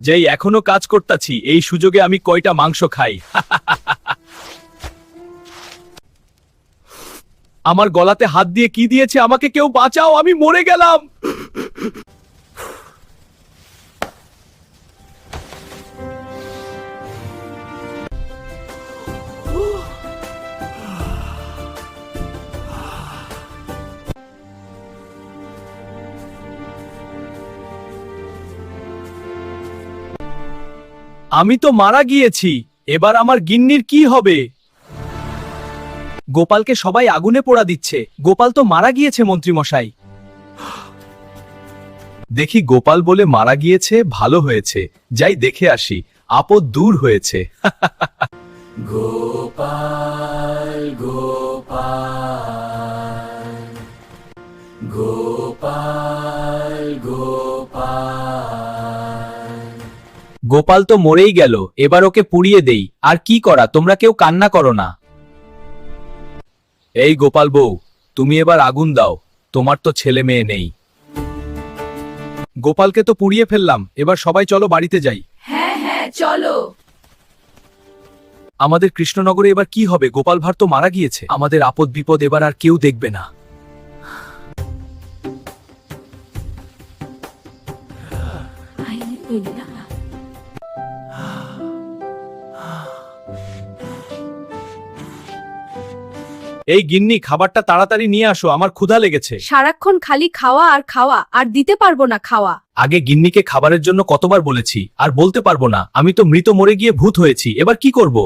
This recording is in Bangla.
যেই এখনো কাজ করতাছি, এই সুযোগে আমি কয়টা মাংস খাই। আমার গলাতে হাত দিয়ে কি দিয়েছে, আমাকে কেউ বাঁচাও, আমি মরে গেলাম। আমি তো মারা গিয়েছি, এবার আমার গিন্নির কি হবে? গোপালকে সবাই আগুনে পোড়া দিচ্ছে, গোপাল তো মারা গিয়েছে মন্ত্রী মশাই। দেখি গোপাল বলে মারা গিয়েছে, ভালো হয়েছে, যাই দেখে আসি, আপদ দূর হয়েছে। গোপাল গোপাল গোপাল গোপাল। গোপাল তো মরেই গেল, এবার ওকে পুড়িয়ে দেই। আর কি করা, তোমরা কেউ কান্না করো না। এই গোপাল বউ, তুমি এবার আগুন দাও, তোমার তো ছেলে মেয়ে নেই। গোপালকে তো পুড়িয়ে ফেললাম, এবার সবাই চলো বাড়িতে যাই। হ্যাঁ হ্যাঁ চলো। আমাদের কৃষ্ণনগরে এবার কি হবে? গোপাল ভাঁড় তো মারা গিয়েছে, আমাদের আপদ বিপদ এবার আর কেউ দেখবে না। এই গিন্নি, খাবারটা তাড়াতাড়ি নিয়ে আসো, আমার ক্ষুধা লেগেছে। সারাক্ষণ খালি খাওয়া আর খাওয়া, আর দিতে পারবো না খাওয়া। আগে গিন্নিকে খাবারের জন্য কতবার বলেছি, আর বলতে পারবো না। আমি তো মৃত মরে গিয়ে ভূত হয়েছি, এবার কি করব?